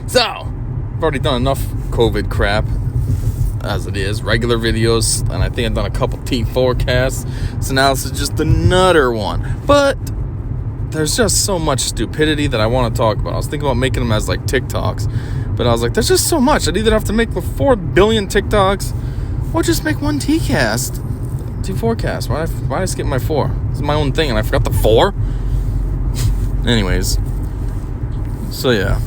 So, I've already done enough COVID crap as it is, regular videos, and I think I've done a couple T4Casts, so now this is just another one. But there's just so much stupidity that I want to talk about. I was thinking about making them as like TikToks, but I was like, there's just so much. I'd either have to make 4 billion TikToks or just make one T4Cast. Why did I skip my 4? This is my own thing and I forgot the 4? Anyways, so yeah,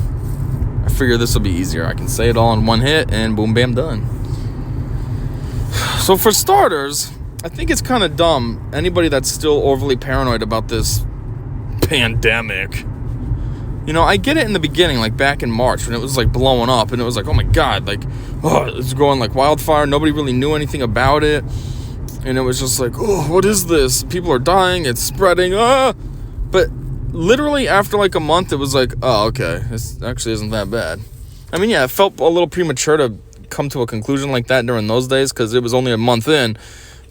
I figure this will be easier. I can say it all in one hit and boom, bam, done. So for starters, I think it's kind of dumb, anybody that's still overly paranoid about this pandemic. You know, I get it in the beginning, like back in March when it was like blowing up and it was like, oh my God, like, oh, it's going like wildfire. Nobody really knew anything about it. And it was just like, oh, what is this? People are dying. It's spreading. But literally after like a month, it was like, oh, okay, this actually isn't that bad. I mean, yeah, it felt a little premature to come to a conclusion like that during those days because it was only a month in.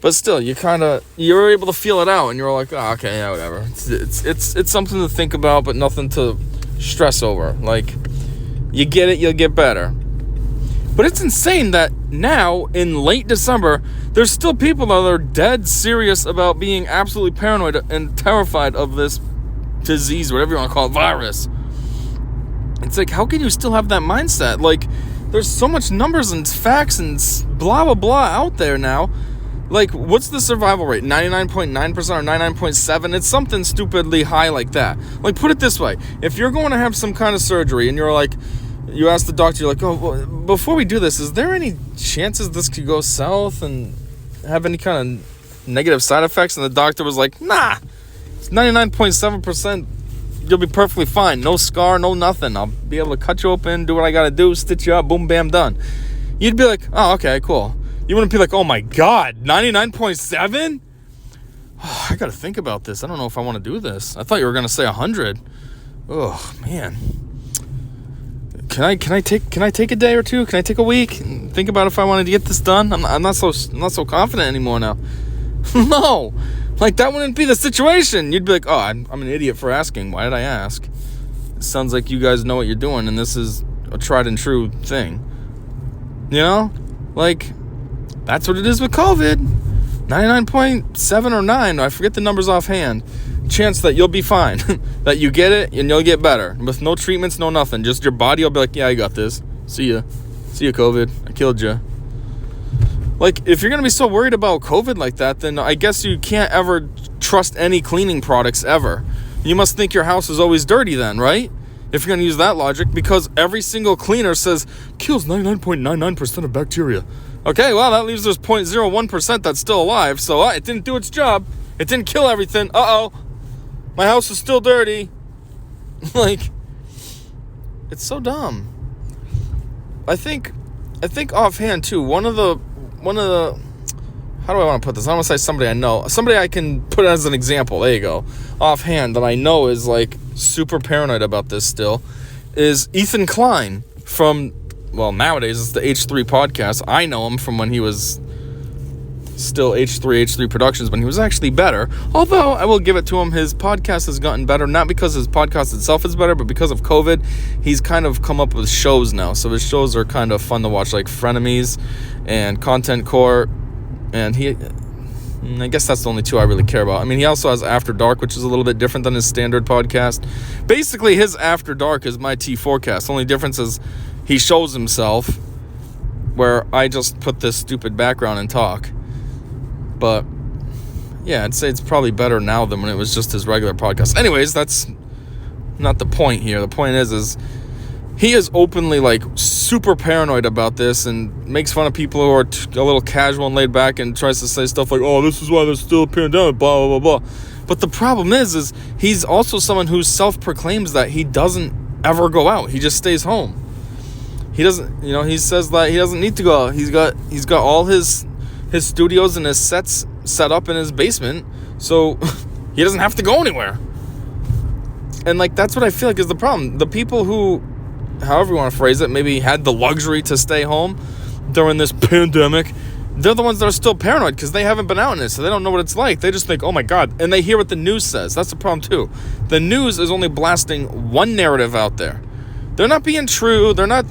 But still, you were able to feel it out, and you were like, oh, okay, yeah, whatever. It's something to think about, but nothing to stress over. Like, you get it, you'll get better. But it's insane that now, in late December, there's still people that are dead serious about being absolutely paranoid and terrified of this disease, whatever you want to call it, virus. It's like, how can you still have that mindset? Like, there's so much numbers and facts and blah, blah, blah out there now. Like, what's the survival rate? 99.9% or 99.7%? It's something stupidly high like that. Like, put it this way. If you're going to have some kind of surgery and you're like, you ask the doctor, you're like, oh, well, before we do this, is there any chances this could go south and have any kind of negative side effects? And the doctor was like, nah, it's 99.7%. You'll be perfectly fine. No scar, no nothing. I'll be able to cut you open, do what I got to do, stitch you up, boom, bam, done. You'd be like, oh, okay, cool. You wouldn't be like, oh my God, 99.7? Oh, I got to think about this. I don't know if I want to do this. I thought you were going to say 100. Oh, man. Can I take a day or two? Can I take a week and think about if I wanted to get this done? I'm not so confident anymore now. No, like that wouldn't be the situation. You'd be like, oh, I'm an idiot for asking. Why did I ask? It sounds like you guys know what you're doing, and this is a tried and true thing. You know, like that's what it is with COVID. 99.7 or 9. I forget the numbers offhand. Chance that you'll be fine, that you get it and you'll get better with no treatments, no nothing. Just your body will be like, yeah, I got this. See ya, COVID. I killed you. Like, if you're gonna be so worried about COVID like that, then I guess you can't ever trust any cleaning products ever. You must think your house is always dirty then, right? If you're gonna use that logic, because every single cleaner says kills 99.99% of bacteria. Okay, well, that leaves there's 0.01% that's still alive, so it didn't do its job. It didn't kill everything. Uh-oh. My house is still dirty. Like, it's so dumb. I think offhand too, one of the how do I want to put this? I don't want to say somebody I know. Somebody I can put as an example. There you go. Offhand that I know is like super paranoid about this still is Ethan Klein from, well, nowadays it's the H3 podcast. I know him from when he was still H3 Productions, when he was actually better. Although I will give it to him, his podcast has gotten better, not because his podcast itself is better, but because of COVID. He's kind of come up with shows now, so his shows are kind of fun to watch, like Frenemies and Content Core, and I guess that's the only 2 I really care about. I mean, he also has After Dark, which is a little bit different than his standard podcast. Basically, his After Dark is my T4Cast. Only difference is he shows himself, where I just put this stupid background and talk. But yeah, I'd say it's probably better now than when it was just his regular podcast. Anyways, that's not the point here. The point is he is openly like super paranoid about this and makes fun of people who are a little casual and laid back and tries to say stuff like, oh, this is why there's still a pandemic, blah, blah, blah, blah. But the problem is he's also someone who self-proclaims that he doesn't ever go out. He just stays home. He doesn't, he says that he doesn't need to go out. He's got all his studios and his sets set up in his basement, so he doesn't have to go anywhere. And like, that's what I feel like is the problem. The people who, however you want to phrase it, maybe had the luxury to stay home during this pandemic they're the ones that are still paranoid because they haven't been out in it, so they don't know what it's like. They just think, oh my God, and they hear what the news says. That's the problem too. The news is only blasting one narrative out there. They're not being true. They're not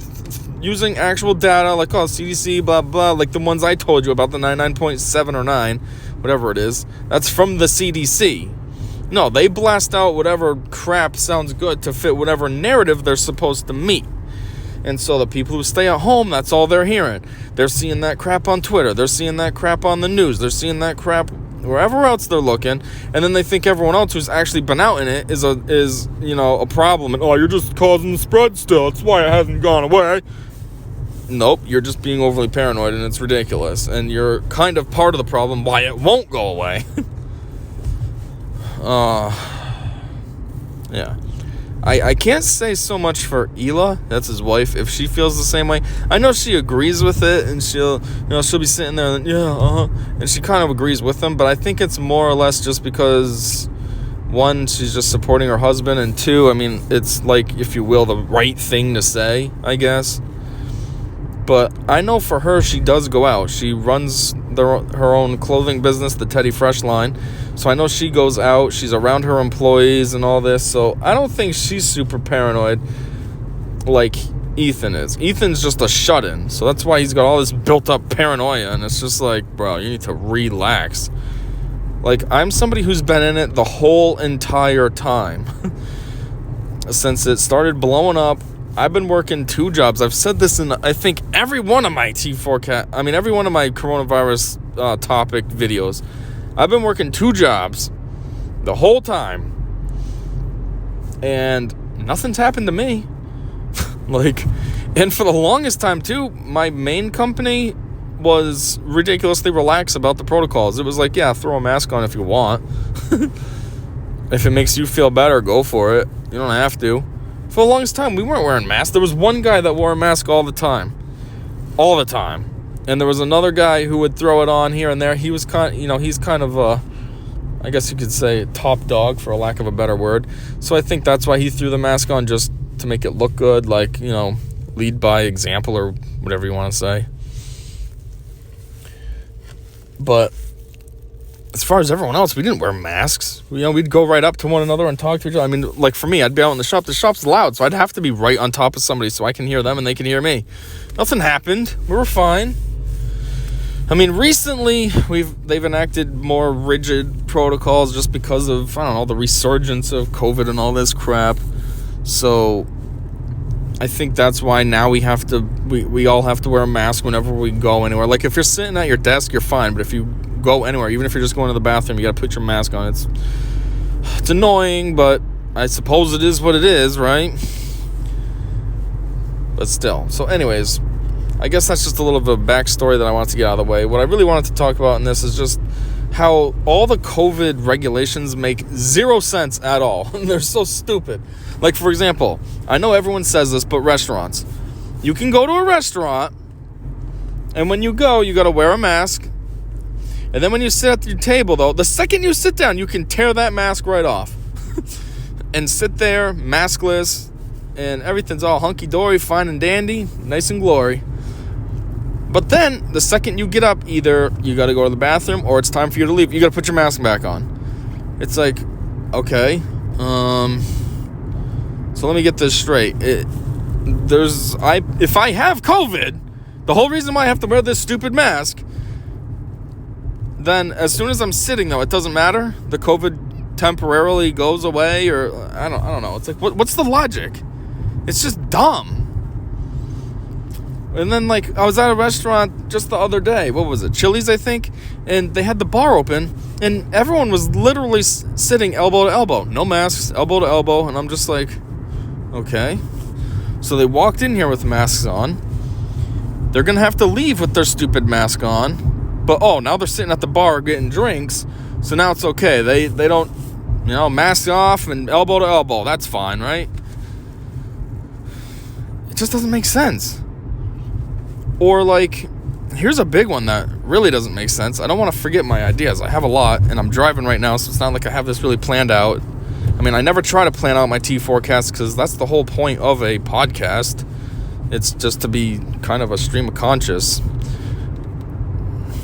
using actual data like, oh, CDC, blah, blah, like the ones I told you about, the 99.7 or 9, whatever it is. That's from the CDC. No, they blast out whatever crap sounds good to fit whatever narrative they're supposed to meet. And so the people who stay at home, that's all they're hearing. They're seeing that crap on Twitter. They're seeing that crap on the news. They're seeing that crap wherever else they're looking. And then they think everyone else who's actually been out in it is a problem. And, oh, you're just causing the spread still. That's why it hasn't gone away. Nope, you're just being overly paranoid, and it's ridiculous. And you're kind of part of the problem why it won't go away. Yeah. I can't say so much for Hila, that's his wife, if she feels the same way. I know she agrees with it, and she'll be sitting there and, and she kind of agrees with him, but I think it's more or less just because, one, she's just supporting her husband, and two, I mean, it's like, if you will, the right thing to say, I guess. But I know for her, she does go out. She runs her own clothing business, the Teddy Fresh line. So I know she goes out. She's around her employees and all this. So I don't think she's super paranoid like Ethan is. Ethan's just a shut-in. So that's why he's got all this built-up paranoia. And it's just like, bro, you need to relax. Like, I'm somebody who's been in it the whole entire time. Since it started blowing up. I've been working 2 jobs. I've said this in, I think, every one of my T4Cast, every one of my coronavirus topic videos. I've been working 2 jobs the whole time, and nothing's happened to me. And for the longest time, too, my main company was ridiculously relaxed about the protocols. It was like, yeah, throw a mask on if you want. If it makes you feel better, go for it. You don't have to. For the longest time, we weren't wearing masks. There was one guy that wore a mask all the time. All the time. And there was another guy who would throw it on here and there. He was he's kind of I guess you could say top dog, for a lack of a better word. So I think that's why he threw the mask on, just to make it look good, like, lead by example or whatever you want to say. But as far as everyone else, we didn't wear masks. We'd go right up to one another and talk to each other. I mean, like for me, I'd be out in the shop. The shop's loud, so I'd have to be right on top of somebody so I can hear them and they can hear me. Nothing happened. We were fine. I mean, recently, they've enacted more rigid protocols just because of, the resurgence of COVID and all this crap. So I think that's why now we all have to wear a mask whenever we go anywhere. Like, if you're sitting at your desk, you're fine. But if you go anywhere, even if you're just going to the bathroom, you got to put your mask on. It's annoying, but I suppose it is what it is, right? But still. So anyways, I guess that's just a little bit of a backstory that I wanted to get out of the way. What I really wanted to talk about in this is just how all the COVID regulations make 0 sense at all. They're so stupid. Like, for example, I know everyone says this, but restaurants. You can go to a restaurant, and when you go, you got to wear a mask. And then when you sit at your table, though, the second you sit down, you can tear that mask right off. And sit there, maskless, and everything's all hunky-dory, fine and dandy, nice and glory. But then, the second you get up, either you got to go to the bathroom or it's time for you to leave. You got to put your mask back on. It's like, okay, so let me get this straight. If I have COVID, the whole reason why I have to wear this stupid mask, then as soon as I'm sitting, though, it doesn't matter. The COVID temporarily goes away, or I don't know. It's like, what's the logic? It's just dumb. And then, like, I was at a restaurant just the other day. What was it? Chili's, I think. And they had the bar open, and everyone was literally sitting elbow to elbow. No masks, elbow to elbow. And I'm just like, okay. So they walked in here with masks on. They're going to have to leave with their stupid mask on. But, now they're sitting at the bar getting drinks. So now it's okay. They don't, mask off and elbow to elbow. That's fine, right? It just doesn't make sense. Or, like, here's a big one that really doesn't make sense. I don't want to forget my ideas. I have a lot, and I'm driving right now, so it's not like I have this really planned out. I mean, I never try to plan out my T4Cast because that's the whole point of a podcast. It's just to be kind of a stream of conscious.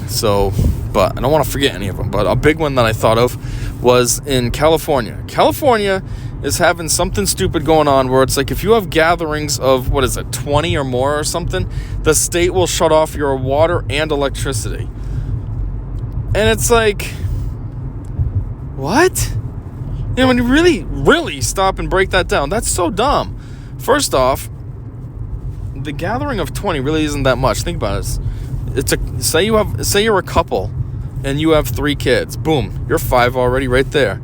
So, but I don't want to forget any of them. But a big one that I thought of was in California. California is having something stupid going on where it's like if you have gatherings of, 20 or more or something, the state will shut off your water and electricity. And it's like, what? You know, when you really, really stop and break that down, that's so dumb. First off, the gathering of 20 really isn't that much. Think about it. Say you're a couple and you have 3 kids. Boom, you're 5 already right there.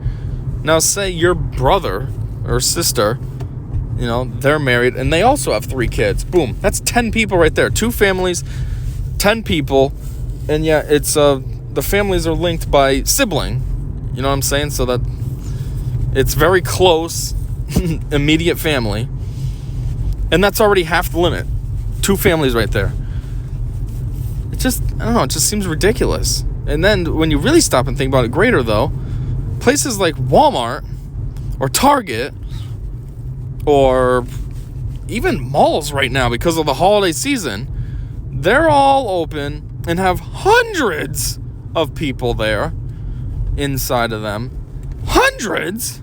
Now say your brother or sister, you know, they're married and they also have 3 kids. Boom, that's 10 people right there. 2 families, 10 people, and yeah, it's the families are linked by sibling. You know what I'm saying? So that it's very close, immediate family, and that's already half the limit. 2 families right there. It just, I don't know, it just seems ridiculous. And then when you really stop and think about it greater, though, places like Walmart or Target or even malls right now, because of the holiday season, they're all open and have hundreds of people there inside of them. Hundreds!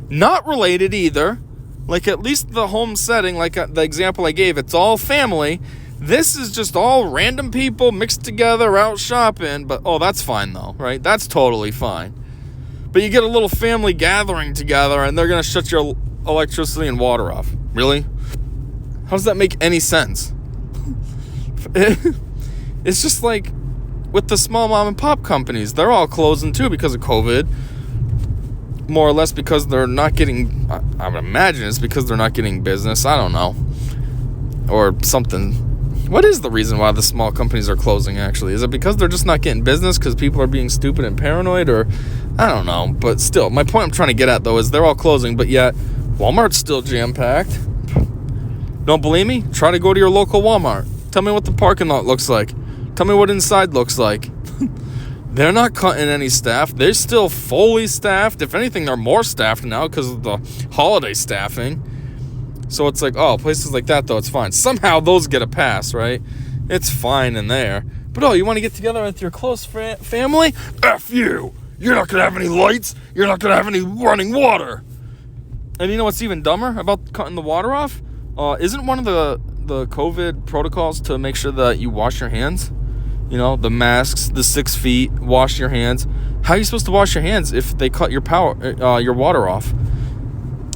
Not related either. Like, at least the home setting, like the example I gave, it's all family. This is just all random people mixed together out shopping. But, that's fine, though, right? That's totally fine. But you get a little family gathering together, and they're going to shut your electricity and water off. Really? How does that make any sense? It's just like with the small mom and pop companies. They're all closing, too, because of COVID. More or less because they're not getting... I would imagine it's because they're not getting business. I don't know. Or something. What is the reason why the small companies are closing, actually? Is it because they're just not getting business because people are being stupid and paranoid? Or, I don't know. But still, my point I'm trying to get at, though, is they're all closing, but yet Walmart's still jam-packed. Don't believe me? Try to go to your local Walmart. Tell me what the parking lot looks like. Tell me what inside looks like. They're not cutting any staff. They're still fully staffed. If anything, they're more staffed now because of the holiday staffing. So it's like, places like that, though, it's fine. Somehow those get a pass, right? It's fine in there. But, you want to get together with your close family? F you! You're not going to have any lights. You're not going to have any running water. And you know what's even dumber about cutting the water off? Isn't one of the COVID protocols to make sure that you wash your hands? You know, the masks, the 6 feet, wash your hands. How are you supposed to wash your hands if they cut your your water off?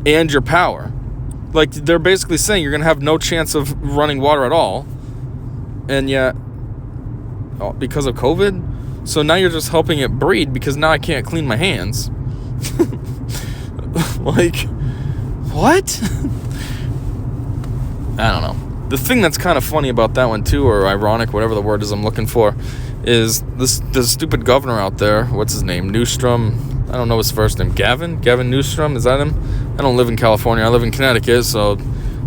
And your power. Like, they're basically saying you're going to have no chance of running water at all. And yet, because of COVID? So now you're just helping it breed because now I can't clean my hands. Like, what? I don't know. The thing that's kind of funny about that one, too, or ironic, whatever the word is I'm looking for, is this stupid governor out there. What's his name? Newstrom. I don't know his first name. Gavin Newstrom, is that him? I don't live in California. I live in Connecticut, so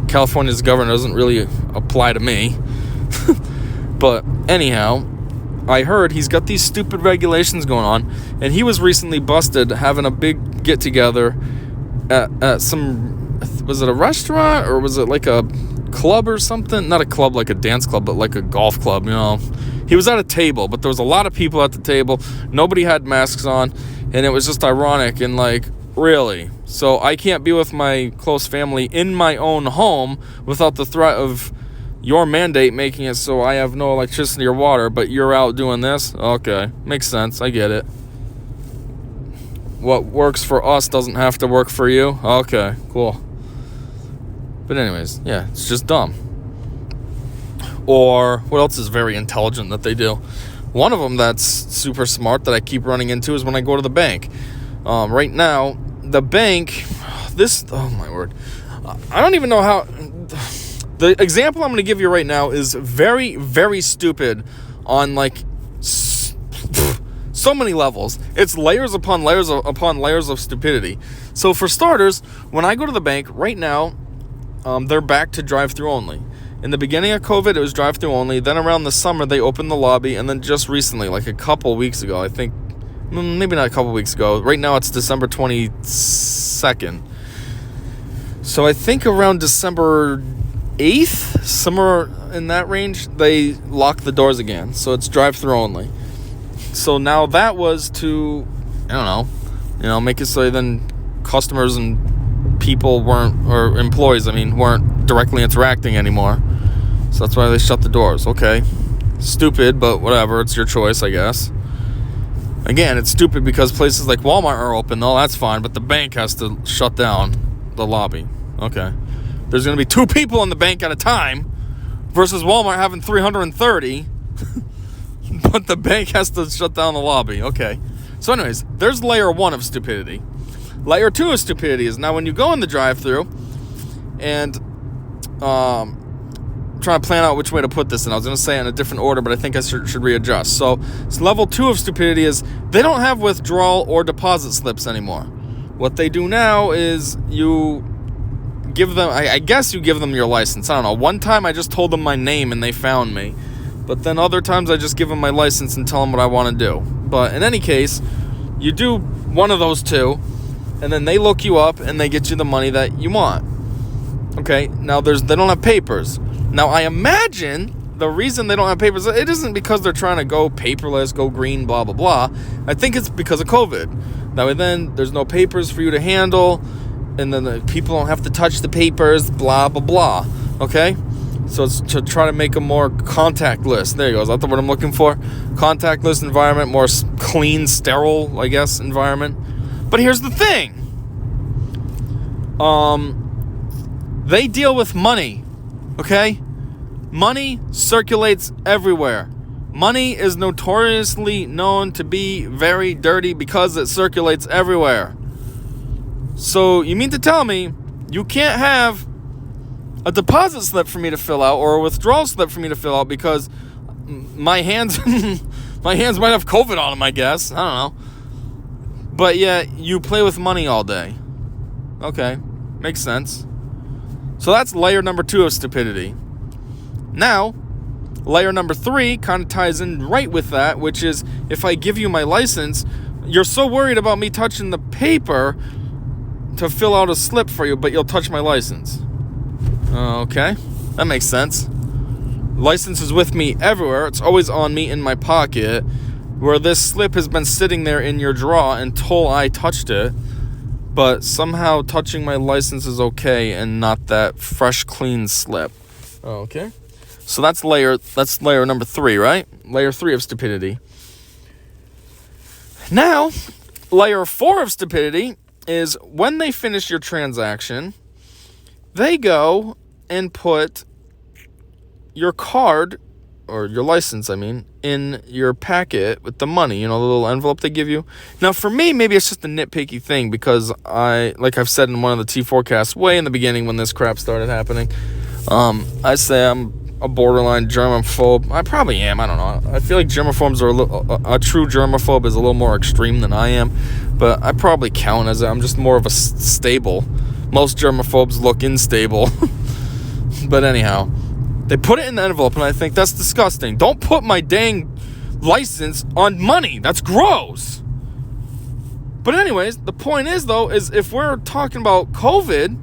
California's governor doesn't really apply to me. But anyhow, I heard he's got these stupid regulations going on, and he was recently busted having a big get-together at some... Was it a restaurant, or was it like a club or something? Not a club like a dance club, but like a golf club, you know. He was at a table, but there was a lot of people at the table. Nobody had masks on, and it was just ironic and like, really? So I can't be with my close family in my own home without the threat of your mandate making it so I have no electricity or water, but you're out doing this? Okay, makes sense. I get it. What works for us doesn't have to work for you? Okay, cool. But anyways, yeah, it's just dumb. Or what else is very intelligent that they do? One of them that's super smart that I keep running into is when I go to the bank. Right now, the bank, oh my word. I don't even know how, the example I'm going to give you right now is very, very stupid on like so many levels. It's layers upon layers upon layers of stupidity. So for starters, when I go to the bank right now, they're back to drive-through only. In the beginning of COVID, it was drive-through only. Then around the summer, they opened the lobby. And then just recently, like a couple weeks ago, I think, maybe not a couple weeks ago. Right now, it's December 22nd. So I think around December 8th, somewhere in that range, they locked the doors again. So it's drive-through only. So now that was to, make it so then customers and people or employees, weren't directly interacting anymore. So that's why they shut the doors. Okay. Stupid, but whatever. It's your choice, I guess. Again, it's stupid because places like Walmart are open, though. That's fine, but the bank has to shut down the lobby. Okay. There's going to be 2 people in the bank at a time versus Walmart having 330, but the bank has to shut down the lobby. Okay. So anyways, there's layer 1 of stupidity. Layer 2 of stupidity is now when you go in the drive-thru and trying to plan out which way to put this, and I was going to say it in a different order, but I think I should readjust. So level 2 of stupidity is they don't have withdrawal or deposit slips anymore. What they do now is you give them, I guess you give them your license. I don't know. One time I just told them my name and they found me. But then other times I just give them my license and tell them what I want to do. But in any case, you do one of those 2, and then they look you up and they get you the money that you want. Okay, now they don't have papers. Now, I imagine the reason they don't have papers, it isn't because they're trying to go paperless, go green, blah, blah, blah. I think it's because of COVID. That way then, there's no papers for you to handle, and then the people don't have to touch the papers, blah, blah, blah. Okay? So it's to try to make a more contactless. There you go. Is that the word I'm looking for? Contactless environment, more clean, sterile, I guess, environment. But here's the thing. They deal with money. Okay? Money circulates everywhere. Money is notoriously known to be very dirty because it circulates everywhere. So you mean to tell me you can't have a deposit slip for me to fill out or a withdrawal slip for me to fill out because my hands might have COVID on them, I guess. I don't know. But yeah, you play with money all day. Okay, makes sense. So that's layer number 2 of stupidity. Now, layer number 3 kind of ties in right with that, which is if I give you my license, you're so worried about me touching the paper to fill out a slip for you, but you'll touch my license. Okay, that makes sense. License is with me everywhere. It's always on me in my pocket, where this slip has been sitting there in your drawer until I touched it. But somehow touching my license is okay and not that fresh, clean slip. Okay. So that's layer number 3, right? Layer 3 of stupidity. Now, layer 4 of stupidity is when they finish your transaction, they go and put your card, or your license, in your packet with the money, the little envelope they give you. Now, for me, maybe it's just a nitpicky thing because like I've said in one of the T4Casts way in the beginning when this crap started happening, I say I'm a borderline germaphobe. I probably am. I don't know. I feel like germaphobes are a true germaphobe is a little more extreme than I am, but I probably count as I'm just more of a stable. Most germaphobes look unstable. But anyhow, they put it in the envelope, and I think that's disgusting. Don't put my dang license on money. That's gross. But anyways, the point is, though, is if we're talking about COVID,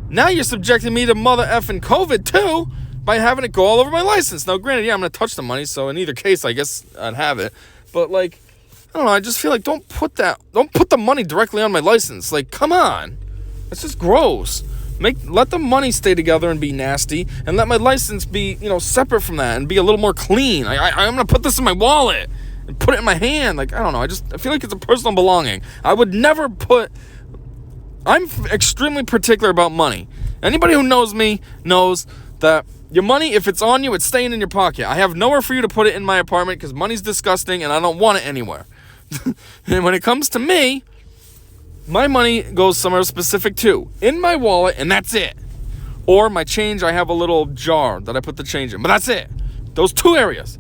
now you're subjecting me to mother effing COVID, too, by having it go all over my license. Now, granted, yeah, I'm going to touch the money, so in either case, I guess I'd have it. But, I don't know, I just feel like don't put the money directly on my license. Come on. That's just gross. Let the money stay together and be nasty, and let my license be, separate from that and be a little more clean. I'm going to put this in my wallet and put it in my hand. I don't know. I feel like it's a personal belonging. I would never I'm extremely particular about money. Anybody who knows me knows that your money, if it's on you, it's staying in your pocket. I have nowhere for you to put it in my apartment because money's disgusting and I don't want it anywhere. And when it comes to me, my money goes somewhere specific too. In my wallet, and that's it. Or my change, I have a little jar that I put the change in. But that's it. Those 2 areas.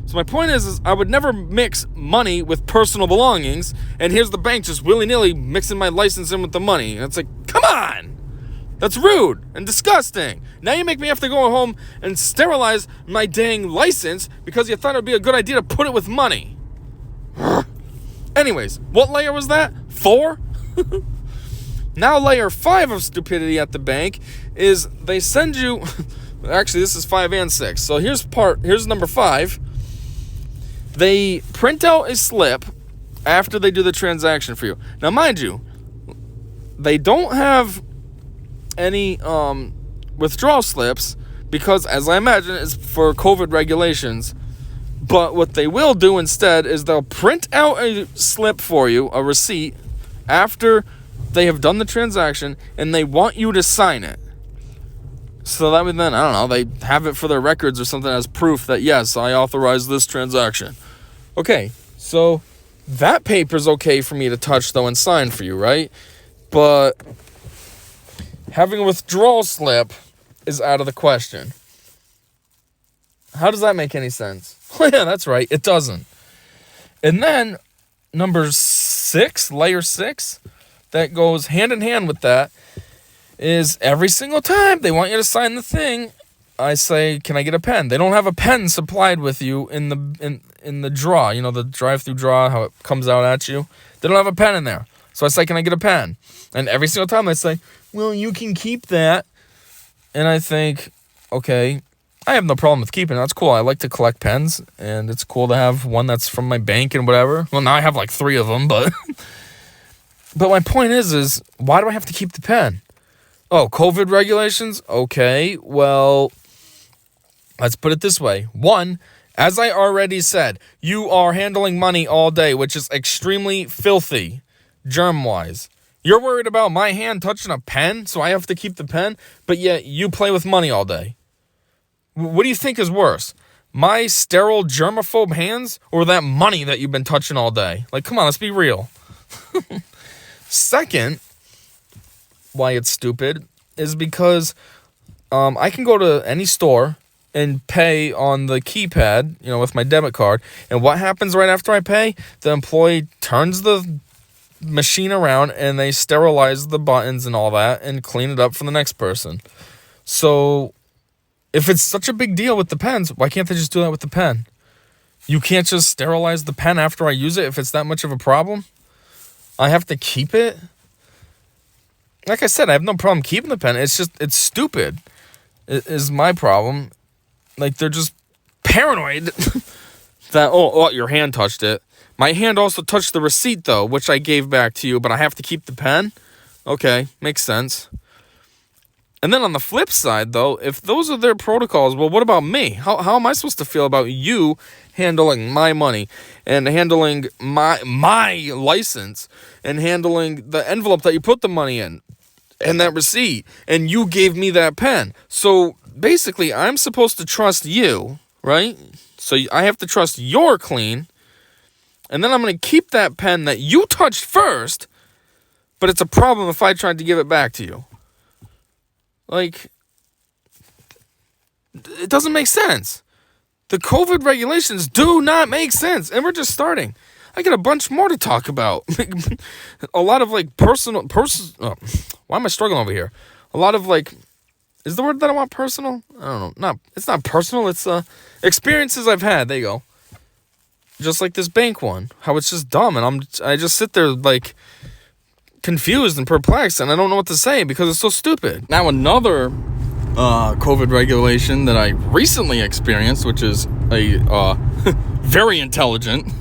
So my point is I would never mix money with personal belongings. And here's the bank just willy-nilly mixing my license in with the money. And it's like, come on. That's rude and disgusting. Now you make me have to go home and sterilize my dang license because you thought it would be a good idea to put it with money. Anyways, what layer was that? 4? Now layer 5 of stupidity at the bank is they send you, actually this is 5 and 6, so here's number 5. They print out a slip after they do the transaction for you. Now, mind you, they don't have any withdrawal slips because, as I imagine, it's for COVID regulations. But what they will do instead is they'll print out a slip for you, a receipt, after they have done the transaction, and they want you to sign it. So that would then, I don't know, they have it for their records or something as proof that, yes, I authorized this transaction. Okay, so that paper's okay for me to touch, though, and sign for you, right? But having a withdrawal slip is out of the question. How does that make any sense? Well, yeah, that's right, it doesn't. And then, number 6, layer 6, that goes hand in hand with that, is every single time they want you to sign the thing, I say, can I get a pen? They don't have a pen supplied with you in the draw, you know, the drive-through draw, how it comes out at you. They don't have a pen in there. So I say, can I get a pen? And every single time they say, well, you can keep that. And I think, okay, I have no problem with keeping it. That's cool. I like to collect pens, and it's cool to have one that's from my bank and whatever. Well, now I have like 3 of them, but but my point is why do I have to keep the pen? Oh, COVID regulations? Okay, well, let's put it this way. 1, as I already said, you are handling money all day, which is extremely filthy, germ-wise. You're worried about my hand touching a pen, so I have to keep the pen, but yet you play with money all day. What do you think is worse? My sterile germaphobe hands or that money that you've been touching all day? Like, come on, let's be real. Second, why it's stupid is because I can go to any store and pay on the keypad, you know, with my debit card. And what happens right after I pay? The employee turns the machine around and they sterilize the buttons and all that and clean it up for the next person. So if it's such a big deal with the pens, why can't they just do that with the pen? You can't just sterilize the pen after I use it if it's that much of a problem? I have to keep it? Like I said, I have no problem keeping the pen. It's just, it's stupid. It is my problem. Like, they're just paranoid that, oh, your hand touched it. My hand also touched the receipt, though, which I gave back to you, but I have to keep the pen? Okay, makes sense. And then on the flip side, though, if those are their protocols, well, what about me? How am I supposed to feel about you handling my money and handling my license and handling the envelope that you put the money in and that receipt, and you gave me that pen? So basically, I'm supposed to trust you, right? So I have to trust you're clean, and then I'm going to keep that pen that you touched first, but it's a problem if I tried to give it back to you. Like, it doesn't make sense. The COVID regulations do not make sense, and we're just starting. I got a bunch more to talk about. A lot of, like, why am I struggling over here? A lot of, like, is the word that I want personal? I don't know. It's not personal. It's experiences I've had. There you go. Just like this bank one. How it's just dumb, and I just sit there, like, confused and perplexed, and I don't know what to say because it's so stupid. Now, another COVID regulation that I recently experienced, which is a very intelligent,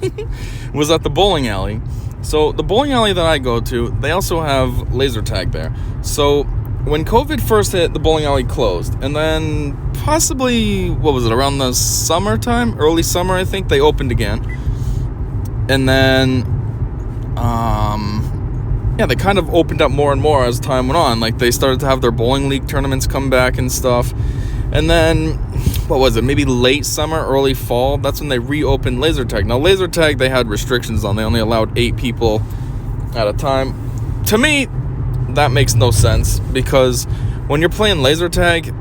was at the bowling alley. So the bowling alley that I go to, they also have laser tag there. So when COVID first hit, the bowling alley closed, and then possibly, what was it, around the summertime, early summer, I think, they opened again. And then they kind of opened up more and more as time went on. Like, they started to have their bowling league tournaments come back and stuff. And then, what was it, maybe late summer, early fall, that's when they reopened laser tag. Now, laser tag, they had restrictions on. They only allowed 8 people at a time. To me, that makes no sense, because when you're playing laser tag,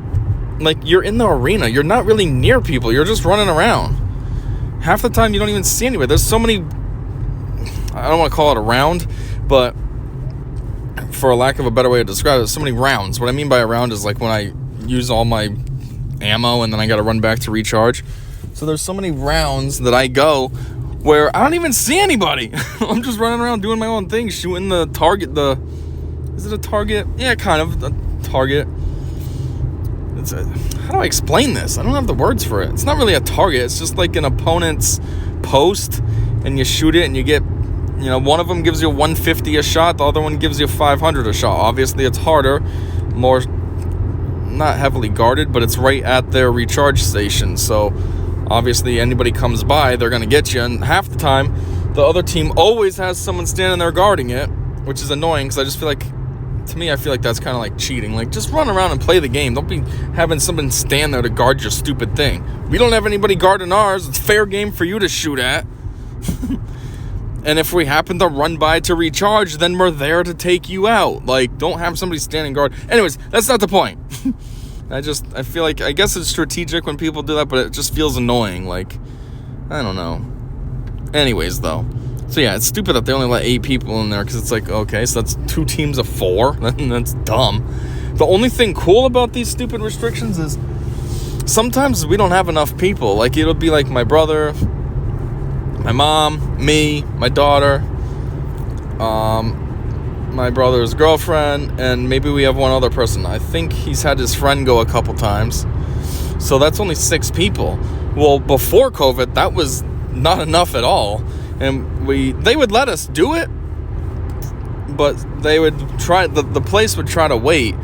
like, you're in the arena. You're not really near people. You're just running around. Half the time, you don't even see anybody. There's so many, I don't want to call it a round, but for a lack of a better way to describe it, so many rounds. What I mean by a round is like when I use all my ammo and then I got to run back to recharge. So there's so many rounds that I go where I don't even see anybody. I'm just running around doing my own thing, shooting the target. Is it a target? Yeah, kind of a target. How do I explain this? I don't have the words for it. It's not really a target. It's just like an opponent's post and you shoot it and you get, one of them gives you 150 a shot, the other one gives you 500 a shot. Obviously, it's harder, more, not heavily guarded, but it's right at their recharge station. So, obviously, anybody comes by, they're going to get you. And half the time, the other team always has someone standing there guarding it, which is annoying because I just feel like, to me, I feel like that's kind of like cheating. Like, just run around and play the game. Don't be having someone stand there to guard your stupid thing. We don't have anybody guarding ours. It's fair game for you to shoot at. And if we happen to run by to recharge, then we're there to take you out. Like, don't have somebody standing guard. Anyways, that's not the point. I feel like, I guess it's strategic when people do that, but it just feels annoying. Like, I don't know. Anyways, though. So, yeah, it's stupid that they only let 8 people in there, because it's like, okay, so that's 2 teams of 4. That's dumb. The only thing cool about these stupid restrictions is sometimes we don't have enough people. Like, it'll be like my brother, my mom, me, my daughter, my brother's girlfriend, and maybe we have one other person. I think he's had his friend go a couple times. So that's only 6 people. Well, before COVID, that was not enough at all. And they would let us do it, but they would try, the place would try to wait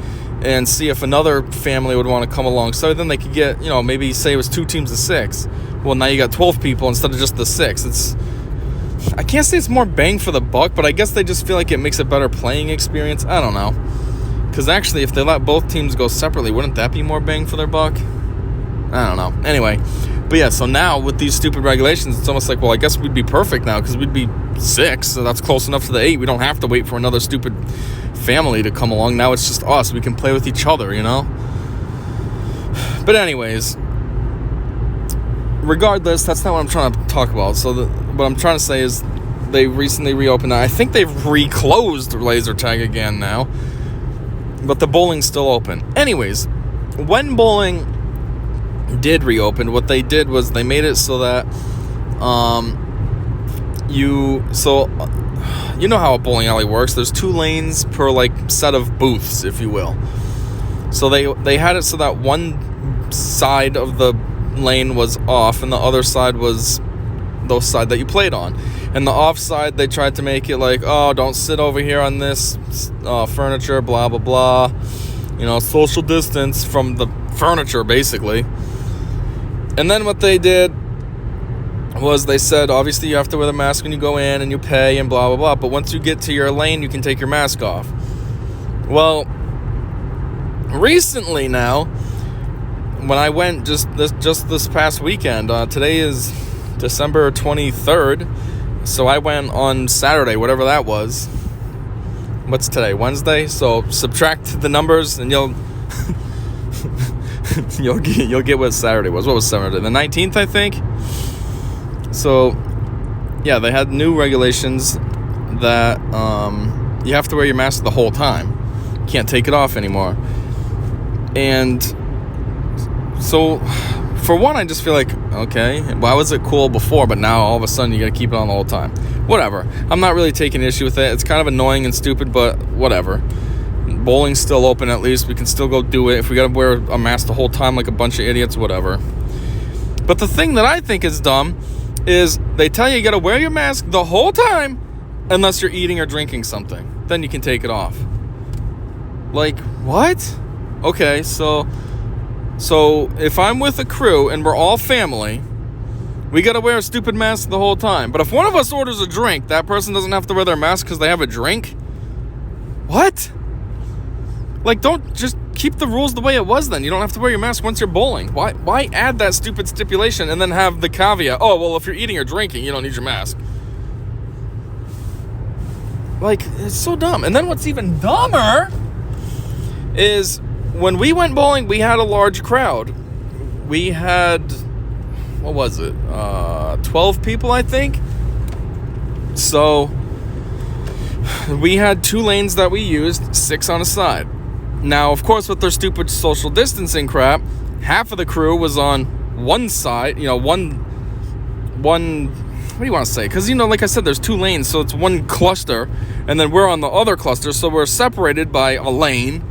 and see if another family would want to come along. So then they could get, maybe say it was 2 teams of 6. Well, now you got 12 people instead of just the 6. I can't say it's more bang for the buck, but I guess they just feel like it makes a better playing experience. I don't know. Because actually, if they let both teams go separately, wouldn't that be more bang for their buck? I don't know. Anyway, but yeah, so now with these stupid regulations, it's almost like, well, I guess we'd be perfect now because we'd be 6, so that's close enough to the 8. We don't have to wait for another stupid family to come along. Now it's just us. We can play with each other, But anyways, regardless, that's not what I'm trying to talk about. So what I'm trying to say is they recently reopened. I think they've reclosed laser tag again now, but the bowling's still open. Anyways, when bowling did reopen, what they did was they made it so that you know how a bowling alley works. There's 2 lanes per set of booths, if you will. So they had it so that one side of the lane was off and the other side was the side that you played on. And the off side, they tried to make it like, oh, don't sit over here on this furniture, blah blah blah, social distance from the furniture, basically. And then what they did was they said, obviously you have to wear the mask when you go in and you pay and blah blah blah, but once you get to your lane, you can take your mask off. Well, recently now, when I went just this past weekend, today is December 23rd, so I went on Saturday, whatever that was. What's today? Wednesday? So subtract the numbers and you'll get what Saturday was. What was Saturday? The 19th, I think. So yeah, they had new regulations that you have to wear your mask the whole time. You can't take it off anymore. And so, for one, I just feel like, okay, why was it cool before, but now all of a sudden you gotta keep it on the whole time? Whatever. I'm not really taking issue with it. It's kind of annoying and stupid, but whatever. Bowling's still open, at least. We can still go do it. If we gotta wear a mask the whole time like a bunch of idiots, whatever. But the thing that I think is dumb is they tell you gotta wear your mask the whole time unless you're eating or drinking something. Then you can take it off. Like, what? Okay, so if I'm with a crew and we're all family, we gotta wear a stupid mask the whole time. But if one of us orders a drink, that person doesn't have to wear their mask because they have a drink? What? Like, don't just keep the rules the way it was then. You don't have to wear your mask once you're bowling. Why add that stupid stipulation and then have the caveat, oh, well, if you're eating or drinking, you don't need your mask. Like, it's so dumb. And then what's even dumber is when we went bowling, we had a large crowd. We had, what was it? 12 people, I think. So we had 2 lanes that we used, 6 on a side. Now, of course, with their stupid social distancing crap, half of the crew was on one side, one, what do you want to say? Because, like I said, there's 2 lanes, so it's one cluster, and then we're on the other cluster, so we're separated by a lane.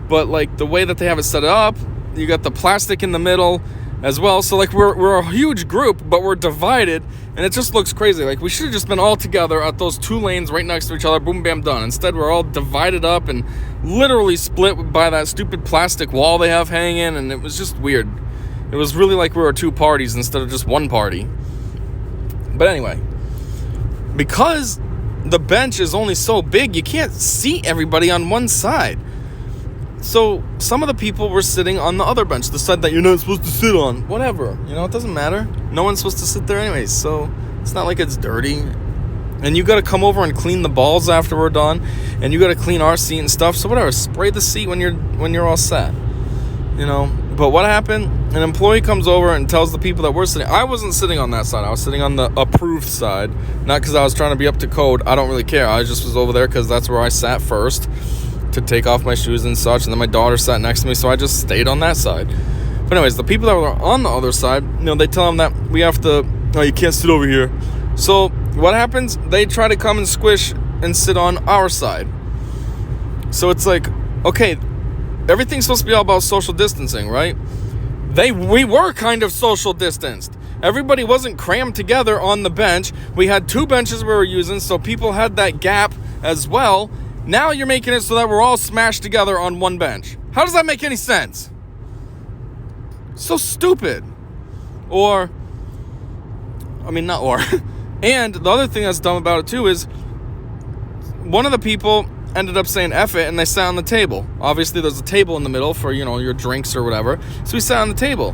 But, the way that they have it set up, you got the plastic in the middle, as well. So like we're a huge group, but we're divided, and it just looks crazy. Like we should have just been all together at those 2 lanes right next to each other, boom, bam, done. Instead, we're all divided up and literally split by that stupid plastic wall they have hanging, and it was just weird. It was really like we were 2 parties instead of just 1 party. But anyway, because the bench is only so big, you can't seat everybody on one side. So some of the people were sitting on the other bench, the side that you're not supposed to sit on. Whatever, it doesn't matter. No one's supposed to sit there anyways, so it's not like it's dirty. And you got to come over and clean the balls after we're done, and you got to clean our seat and stuff. So whatever, spray the seat when you're all set. But what happened? An employee comes over and tells the people that we're sitting. I wasn't sitting on that side. I was sitting on the approved side, not because I was trying to be up to code. I don't really care. I just was over there because that's where I sat first to take off my shoes and such, and then my daughter sat next to me, so I just stayed on that side. But anyways, the people that were on the other side, they tell them that we have to, you can't sit over here. So what happens? They try to come and squish and sit on our side. So it's like, okay, everything's supposed to be all about social distancing, right? We were kind of social distanced. Everybody wasn't crammed together on the bench. We had 2 benches we were using, so people had that gap as well. Now you're making it so that we're all smashed together on 1 bench. How does that make any sense? So stupid. And the other thing that's dumb about it too is one of the people ended up saying F it, and they sat on the table. Obviously there's a table in the middle for, your drinks or whatever. So we sat on the table.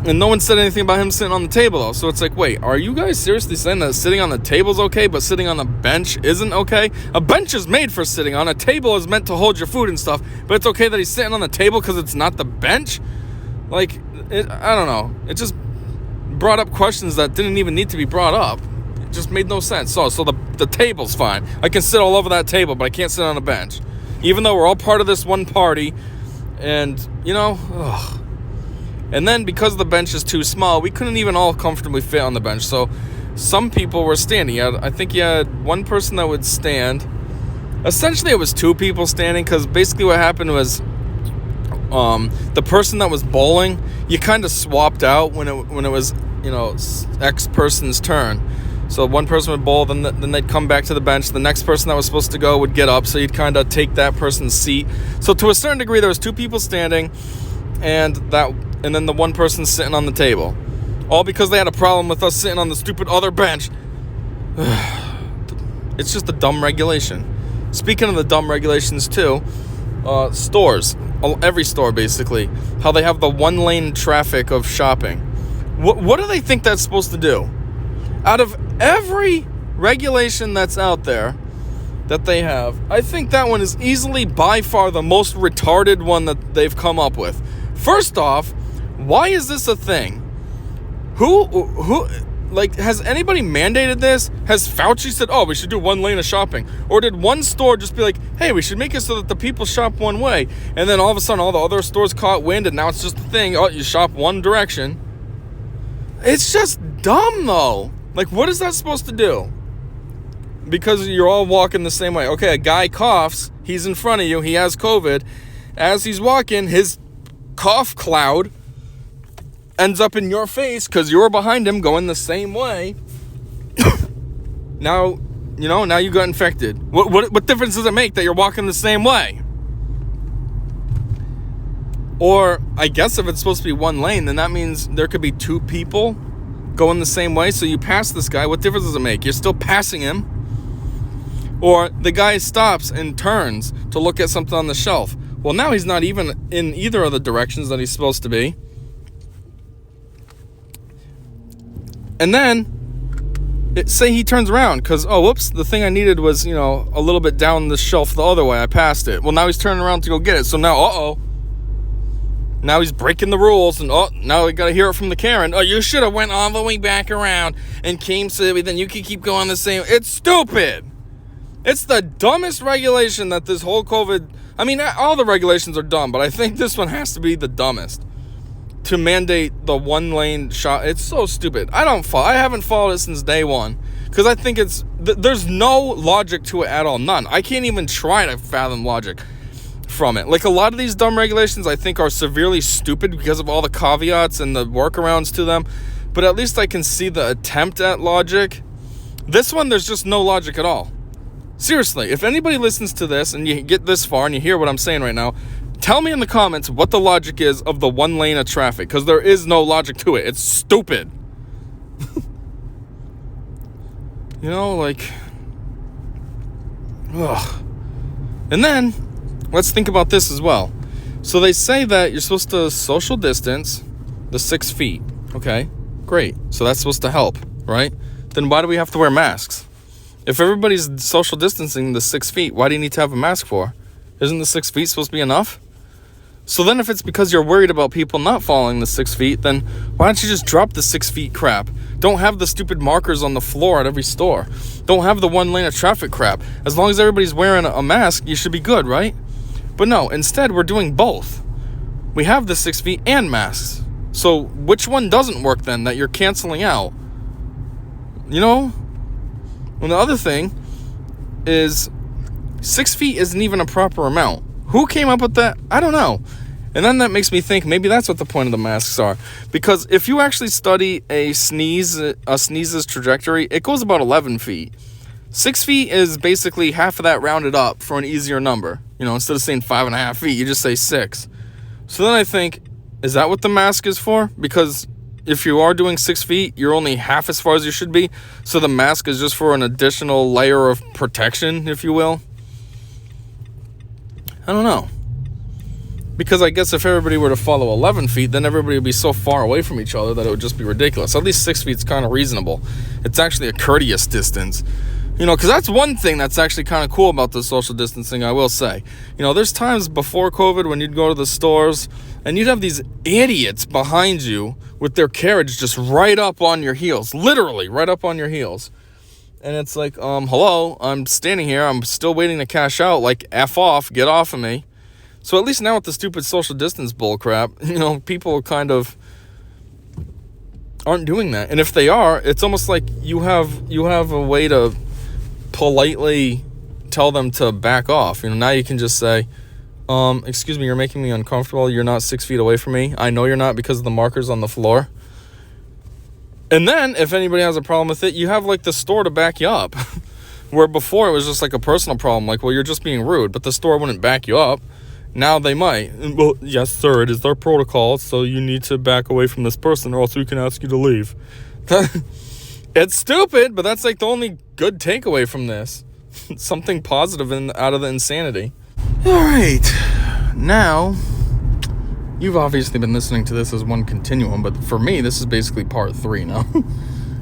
And no one said anything about him sitting on the table, though. So it's like, wait, are you guys seriously saying that sitting on the table's okay, but sitting on the bench isn't okay? A bench is made for sitting on. A table is meant to hold your food and stuff, but it's okay that he's sitting on the table because it's not the bench? I don't know. It just brought up questions that didn't even need to be brought up. It just made no sense. So the table's fine. I can sit all over that table, but I can't sit on a bench. Even though we're all part of this one party, and, ugh. And then because the bench is too small, we couldn't even all comfortably fit on the bench. So some people were standing. I think you had 1 person that would stand. Essentially, it was 2 people standing, because basically what happened was the person that was bowling, you kind of swapped out when it was, X person's turn. So 1 person would bowl, then they'd come back to the bench. The next person that was supposed to go would get up, so you'd kind of take that person's seat. So to a certain degree, there was 2 people standing, and then the 1 person sitting on the table. All because they had a problem with us sitting on the stupid other bench. It's just a dumb regulation. Speaking of the dumb regulations too, stores, every store basically, how they have the 1-lane traffic of shopping. What do they think that's supposed to do? Out of every regulation that's out there that they have, I think that one is easily by far the most retarded one that they've come up with. First off, why is this a thing? Who, has anybody mandated this? Has Fauci said, we should do 1 lane of shopping? Or did one store just be like, hey, we should make it so that the people shop one way? And then all of a sudden, all the other stores caught wind, and now it's just a thing. Oh, you shop one direction. It's just dumb, though. What is that supposed to do? Because you're all walking the same way. Okay, a guy coughs. He's in front of you. He has COVID. As he's walking, his cough cloud ends up in your face because you're behind him going the same way. Now you got infected. What difference does it make that you're walking the same way? Or I guess if it's supposed to be 1 lane, then that means there could be 2 people going the same way. So you pass this guy. What difference does it make? You're still passing him. Or the guy stops and turns to look at something on the shelf. Well, now he's not even in either of the directions that he's supposed to be. And then, say he turns around because, whoops, the thing I needed was, a little bit down the shelf the other way. I passed it. Well, now he's turning around to go get it. So now, now he's breaking the rules. And, now we got to hear it from the Karen. You should have went all the way back around and came so then you could keep going the same. It's stupid. It's the dumbest regulation that this whole COVID... all the regulations are dumb, but I think this one has to be the dumbest. To mandate the 1 lane shot. It's so stupid. I haven't followed it since day one. Because I think there's no logic to it at all. None. I can't even try to fathom logic. from it. Like, a lot of these dumb regulations I think are severely stupid because of all the caveats and the workarounds to them, but at least I can see the attempt at logic. This one, there's just no logic at all. Seriously, if anybody listens to this and you get this far and you hear what I'm saying right now, tell me in the comments what the logic is of the one lane of traffic, because there is no logic to it. It's stupid. You know, like, ugh. And then, let's think about this as well. So they say that you're supposed to social distance the 6 feet. Okay, great. So that's supposed to help, right? Then why do we have to wear masks? If everybody's social distancing the 6 feet, why do you need to have a mask for? Isn't the 6 feet supposed to be enough? So then if it's because you're worried about people not following the 6 feet, then why don't you just drop the 6 feet crap? Don't have the stupid markers on the floor at every store. Don't have the one lane of traffic crap. As long as everybody's wearing a mask, you should be good, right? But no, instead we're doing both. We have the 6 feet and masks. So which one doesn't work then that you're canceling out? You know? And the other thing is 6 feet isn't even a proper amount. Who came up with that? I don't know. And then that makes me think maybe that's what the point of the masks are. Because if you actually study a sneeze's trajectory, it goes about 11 feet. 6 feet is basically half of that rounded up for an easier number. You know, instead of saying 5.5 feet, you just say 6. So then I think, is that what the mask is for? Because if you are doing 6 feet, you're only half as far as you should be. So the mask is just for an additional layer of protection, if you will. I don't know. Because I guess if everybody were to follow 11 feet, then everybody would be so far away from each other that it would just be ridiculous. At least 6 feet is kind of reasonable. It's actually a courteous distance. You know, because that's one thing that's actually kind of cool about the social distancing, I will say. You know, there's times before COVID when you'd go to the stores and you'd have these idiots behind you with their carriage just right up on your heels. Literally, right up on your heels. And it's like, hello, I'm standing here. I'm still waiting to cash out. Like, F off, get off of me. So at least now with the stupid social distance bullcrap, you know, people kind of aren't doing that. And if they are, it's almost like you have a way to politely tell them to back off. You know, now you can just say, excuse me, you're making me uncomfortable. You're not 6 feet away from me. I know you're not because of the markers on the floor. And then, if anybody has a problem with it, you have, like, the store to back you up. Where before, it was just, like, a personal problem. Like, well, you're just being rude. But the store wouldn't back you up. Now they might. Well, yes, sir, it is our protocol, so you need to back away from this person, or else we can ask you to leave. It's stupid, but that's, like, the only good takeaway from this. Something positive out of the insanity. All right. Now, you've obviously been listening to this as one continuum, but for me, this is basically part 3 now.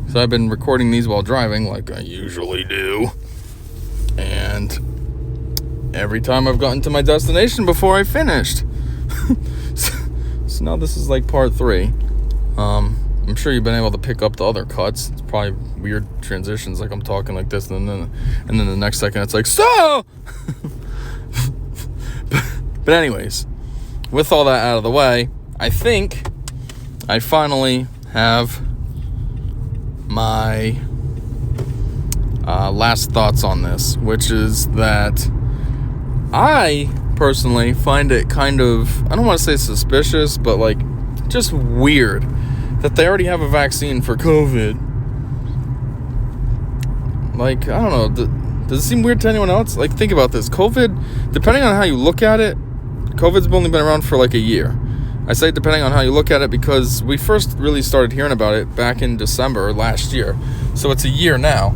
So I've been recording these while driving, like I usually do. And every time I've gotten to my destination before I finished. So now this is like part 3. I'm sure you've been able to pick up the other cuts. It's probably weird transitions, like I'm talking like this, and then the next second it's like, so! But anyways, with all that out of the way, I think I finally have my last thoughts on this, which is that I personally find it kind of, I don't want to say suspicious, but like just weird that they already have a vaccine for COVID. Like, I don't know, does it seem weird to anyone else? Like, think about this. COVID, depending on how you look at it, COVID's only been around for like a year. I say depending on how you look at it because we first really started hearing about it back in December last year. So it's a year now.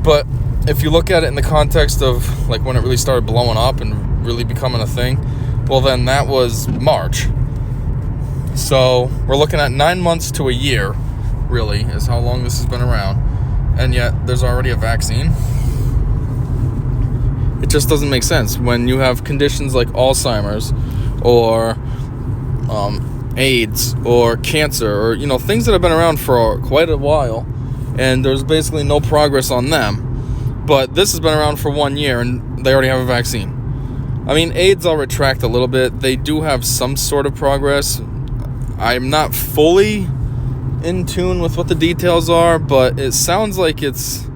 But if you look at it in the context of like when it really started blowing up and really becoming a thing, well then that was March. So we're looking at 9 months to a year, really, is how long this has been around. And yet there's already a vaccine. It just doesn't make sense when you have conditions like Alzheimer's or AIDS or cancer or, you know, things that have been around for quite a while and there's basically no progress on them. But this has been around for 1 year and they already have a vaccine. I mean, AIDS I'll retract a little bit. They do have some sort of progress. I'm not fully in tune with what the details are, but it sounds like it's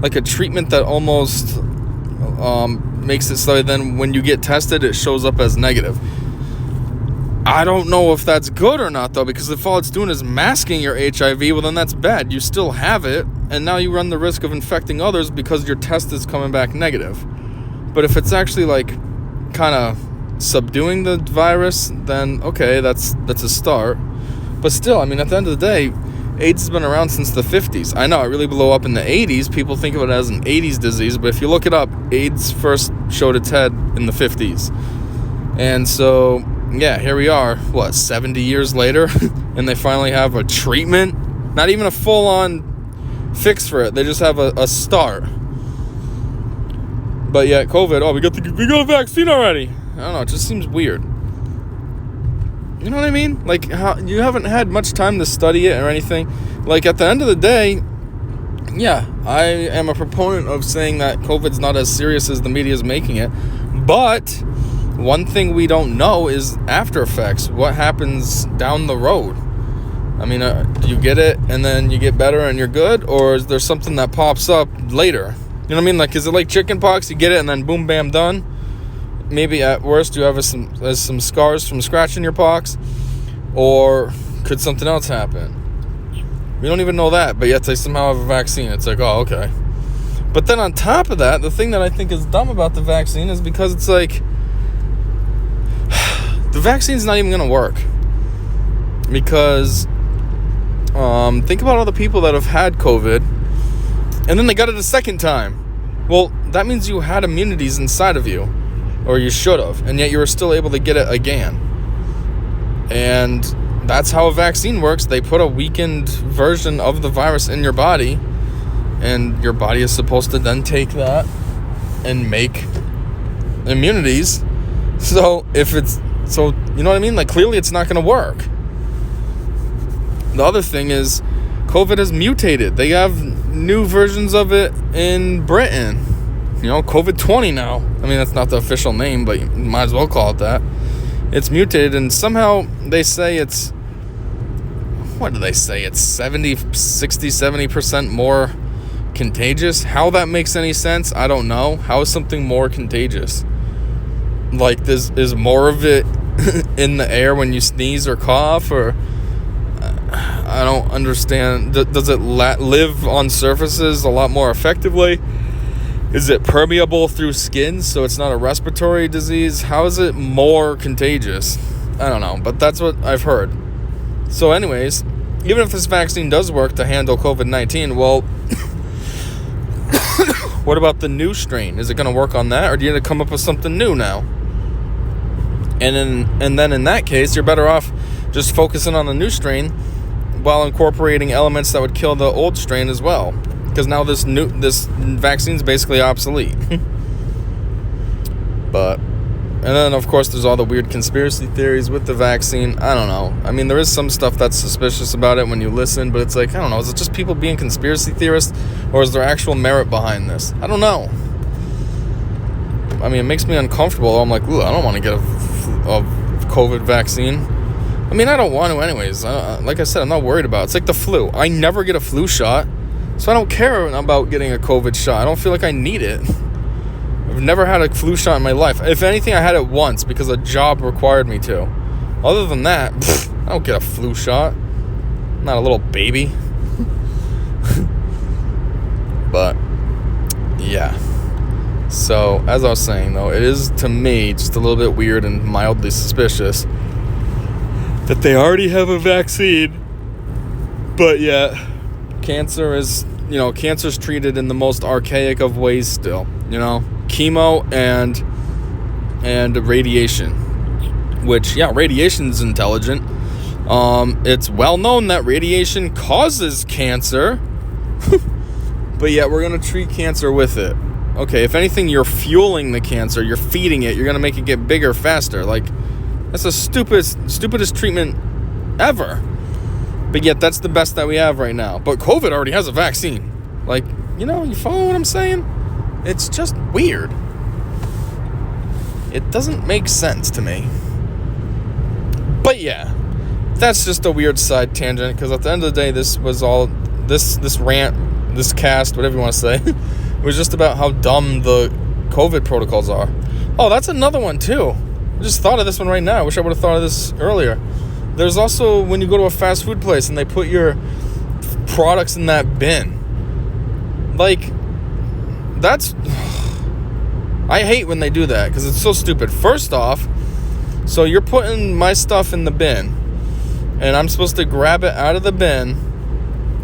like a treatment that almost makes it so then when you get tested, it shows up as negative. I don't know if that's good or not, though, because if all it's doing is masking your HIV, well, then that's bad. You still have it, and now you run the risk of infecting others because your test is coming back negative. But if it's actually, like, kind of subduing the virus, then, okay, that's a start. But still, I mean, at the end of the day, AIDS has been around since the 50s. I know it really blew up in the 80s. People think of it as an 80s disease, but if you look it up, AIDS first showed its head in the 50s. And so, yeah, here we are, 70 years later, and they finally have a treatment? Not even a full-on fix for it. They just have a start. But yet, COVID, we got a vaccine already. I don't know, it just seems weird. You know what I mean? Like, how you haven't had much time to study it or anything. Like, at the end of the day, yeah, I am a proponent of saying that COVID's not as serious as the media is making it. But one thing we don't know is after effects. What happens down the road? I mean, do you get it and then you get better and you're good? Or is there something that pops up later? You know what I mean? Like, is it like chickenpox? You get it and then boom, bam, done? Maybe at worst you have some scars from scratching your pox. Or could something else happen? We don't even know that, but yet they somehow have a vaccine. It's like, oh, okay. But then on top of that, the thing that I think is dumb about the vaccine is because it's like, the vaccine's not even going to work. Because, think about all the people that have had COVID, and then they got it a second time. Well, that means you had immunities inside of you, or you should have, and yet you were still able to get it again. And that's how a vaccine works. They put a weakened version of the virus in your body, and your body is supposed to then take that and make immunities. So you know what I mean? Like, clearly it's not going to work. The other thing is, COVID has mutated. They have new versions of it in Britain. You know, COVID-20 now. I mean, that's not the official name, but you might as well call it that. It's mutated, and somehow they say it's... What do they say? It's 70% more contagious? How that makes any sense, I don't know. How is something more contagious? Like, is more of it in the air when you sneeze or cough, or... I don't understand. Does it live on surfaces a lot more effectively? Is it permeable through skin, so it's not a respiratory disease? How is it more contagious? I don't know, but that's what I've heard. So anyways, even if this vaccine does work to handle COVID-19, well, what about the new strain? Is it going to work on that, or do you need to come up with something new now? And then in that case, you're better off just focusing on the new strain while incorporating elements that would kill the old strain as well. Because now this vaccine's basically obsolete. And then, of course, there's all the weird conspiracy theories with the vaccine. I don't know. I mean, there is some stuff that's suspicious about it when you listen, but it's like, I don't know, is it just people being conspiracy theorists, or is there actual merit behind this? I don't know. I mean, it makes me uncomfortable. I'm like, ooh, I don't want to get a COVID vaccine. I mean, I don't want to anyways. Like I said, I'm not worried about it. It's like the flu. I never get a flu shot, so I don't care about getting a COVID shot. I don't feel like I need it. I've never had a flu shot in my life. If anything, I had it once because a job required me to. Other than that, I don't get a flu shot. I'm not a little baby. But, yeah. So, as I was saying, though, it is, to me, just a little bit weird and mildly suspicious that they already have a vaccine, but yet cancer's treated in the most archaic of ways still, chemo and radiation, which, yeah, radiation's intelligent. It's well known that radiation causes cancer, but yet we're going to treat cancer with it. Okay, if anything, you're fueling the cancer, you're feeding it, you're going to make it get bigger faster. Like, that's the stupidest treatment ever. But yet, that's the best that we have right now. But COVID already has a vaccine. Like, you follow what I'm saying? It's just weird. It doesn't make sense to me. But yeah, that's just a weird side tangent, because at the end of the day, this was all, this rant, this cast, whatever you want to say, was just about how dumb the COVID protocols are. Oh, that's another one too. I just thought of this one right now. I wish I would have thought of this earlier. There's also when you go to a fast food place and they put your products in that bin. Like, that's... I hate when they do that because it's so stupid. First off, so you're putting my stuff in the bin and I'm supposed to grab it out of the bin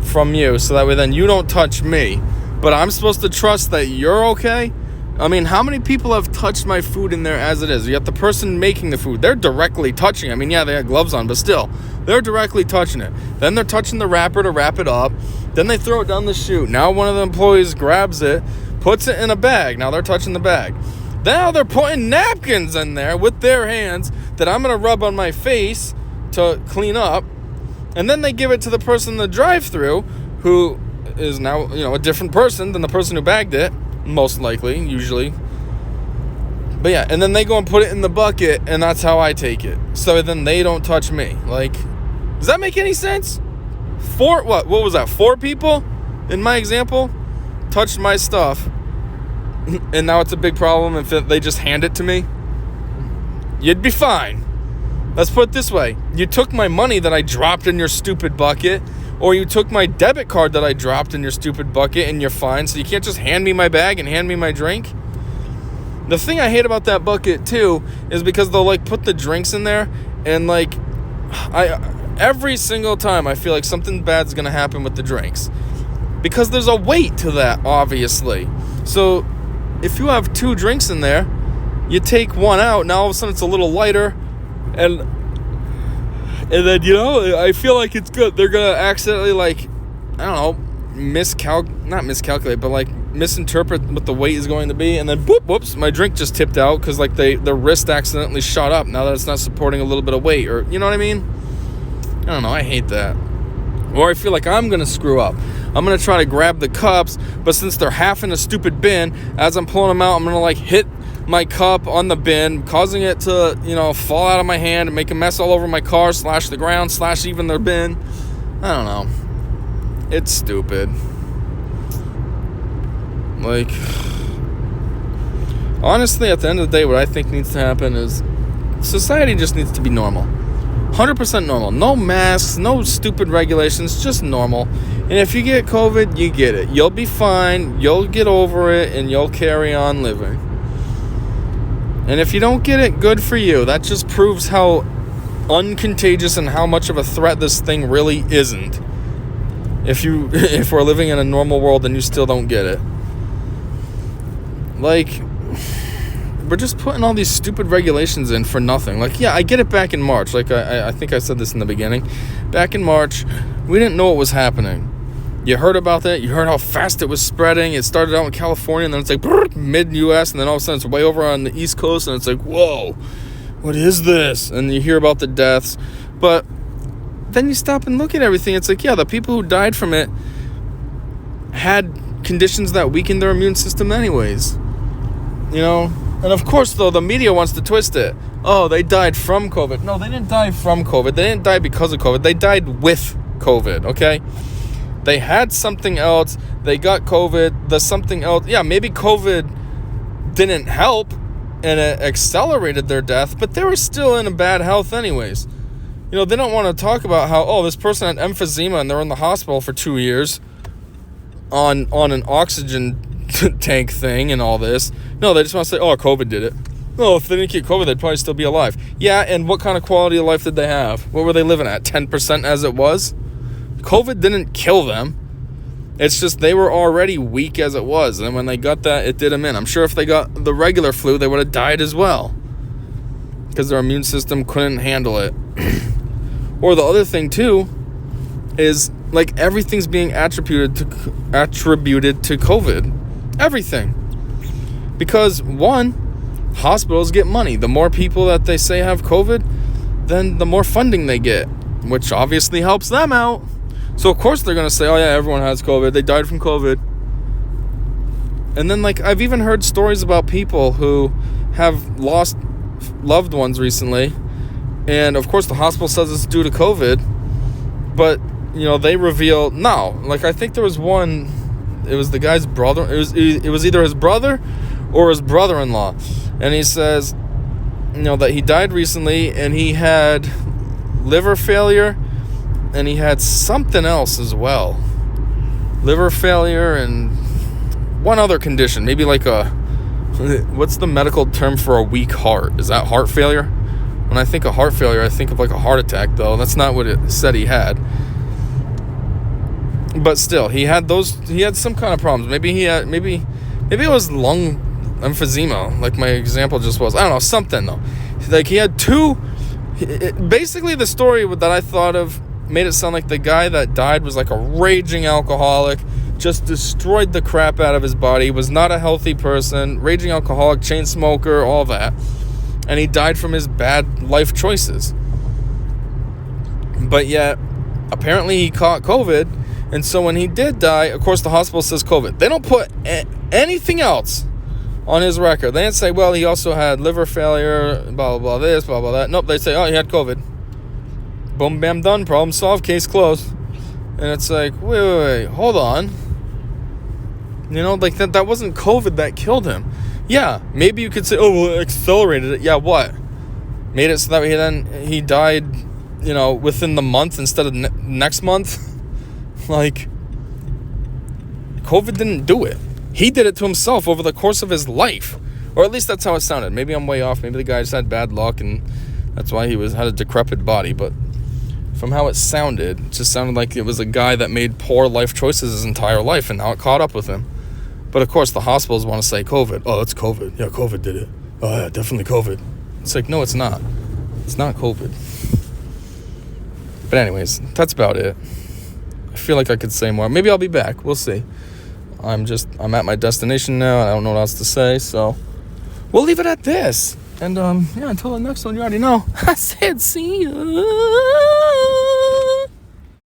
from you so that way then you don't touch me. But I'm supposed to trust that you're okay? I mean, how many people have touched my food in there as it is? You got the person making the food. They're directly touching it. I mean, yeah, they had gloves on, but still, they're directly touching it. Then they're touching the wrapper to wrap it up. Then they throw it down the chute. Now one of the employees grabs it, puts it in a bag. Now they're touching the bag. Now they're putting napkins in there with their hands that I'm going to rub on my face to clean up. And then they give it to the person in the drive-thru who is now, a different person than the person who bagged it. Most likely, usually. But yeah, and then they go and put it in the bucket, and that's how I take it. So then they don't touch me. Like, does that make any sense? What was that? 4 people, in my example, touched my stuff, and now it's a big problem if they just hand it to me? You'd be fine. Let's put it this way. You took my money that I dropped in your stupid bucket, or you took my debit card that I dropped in your stupid bucket, and you're fine. So you can't just hand me my bag and hand me my drink. The thing I hate about that bucket too is because they'll put the drinks in there, and every single time I feel like something bad's gonna happen with the drinks because there's a weight to that, obviously. So if you have 2 drinks in there, you take one out, now all of a sudden it's a little lighter, and then, I feel like it's good. They're going to accidentally, not miscalculate, but, misinterpret what the weight is going to be. And then, whoops, my drink just tipped out because, the wrist accidentally shot up now that it's not supporting a little bit of weight. Or, you know what I mean? I don't know. I hate that. Or I feel like I'm going to screw up. I'm going to try to grab the cups, but since they're half in a stupid bin, as I'm pulling them out, I'm going to, hit my cup on the bin, causing it to, fall out of my hand and make a mess all over my car, slash the ground, slash even their bin. I don't know. It's stupid. Honestly, at the end of the day, what I think needs to happen is society just needs to be normal. 100% normal. No masks, no stupid regulations, just normal. And if you get COVID, you get it. You'll be fine, you'll get over it, and you'll carry on living. And if you don't get it, good for you. That just proves how uncontagious and how much of a threat this thing really isn't. If we're living in a normal world and you still don't get it. We're just putting all these stupid regulations in for nothing. I get it back in March. I think I said this in the beginning. Back in March, we didn't know what was happening. You heard about that. You heard how fast it was spreading. It started out in California, and then it's mid-U.S., and then all of a sudden it's way over on the East Coast, and it's whoa, what is this? And you hear about the deaths. But then you stop and look at everything. It's the people who died from it had conditions that weakened their immune system anyways. And of course, though, the media wants to twist it. Oh, they died from COVID. No, they didn't die from COVID. They didn't die because of COVID. They died with COVID, okay? They had something else. They got COVID. The something else. Yeah, maybe COVID didn't help and it accelerated their death, but they were still in a bad health anyways. They don't want to talk about how, this person had emphysema and they're in the hospital for 2 years on an oxygen tank thing and all this. No, they just want to say, COVID did it. Oh, if they didn't get COVID, they'd probably still be alive. Yeah, and what kind of quality of life did they have? What were they living at? 10% as it was? COVID didn't kill them. It's just they were already weak as it was. And when they got that, it did them in. I'm sure if they got the regular flu, they would have died as well. Because their immune system couldn't handle it. Or the other thing, too, is everything's being attributed to COVID. Everything. Because, one, hospitals get money. The more people that they say have COVID, then the more funding they get, which obviously helps them out. So, of course, they're going to say, oh, yeah, everyone has COVID. They died from COVID. And then, I've even heard stories about people who have lost loved ones recently. And, of course, the hospital says it's due to COVID. But, they reveal, no. I think there was one, it was the guy's brother. It was either his brother or his brother-in-law. And he says, that he died recently, and he had liver failure, and he had something else as well. Liver failure and one other condition, maybe like what's the medical term for a weak heart? Is that heart failure? When I think of heart failure, I think of like a heart attack, though. That's not what it said he had. But still, he had some kind of problems. Maybe it was lung emphysema, like my example just was. I don't know, something though. Like he had basically the story that I thought of made it sound like the guy that died was like a raging alcoholic, just destroyed the crap out of his body, was not a healthy person, raging alcoholic, chain smoker, all that. And he died from his bad life choices. But yet, apparently he caught COVID, and so when he did die, of course the hospital says COVID. They don't put anything else on his record. They didn't say, well, he also had liver failure, blah, blah, blah, this, blah, blah, that. Nope, they say, oh, he had COVID. Boom, bam, done, problem solved, case closed. And it's like, wait, hold on. Like that wasn't COVID that killed him. Yeah, maybe you could say, oh, well, it accelerated it. Yeah, what? Made it so that he died, within the month instead of next month? Like, COVID didn't do it. He did it to himself over the course of his life. Or at least that's how it sounded. Maybe I'm way off. Maybe the guy just had bad luck and that's why he had a decrepit body. But from how it just sounded like it was a guy that made poor life choices his entire life, and now it caught up with him. But of course, the hospitals want to say COVID. Oh, it's COVID. Yeah, COVID did it. Oh, yeah, definitely COVID. It's like, no, it's not. It's not COVID. But anyways, that's about it. I feel like I could say more. Maybe I'll be back. We'll see. I'm at my destination now, and I don't know what else to say, so we'll leave it at this. And, until the next one, you already know. I said see ya.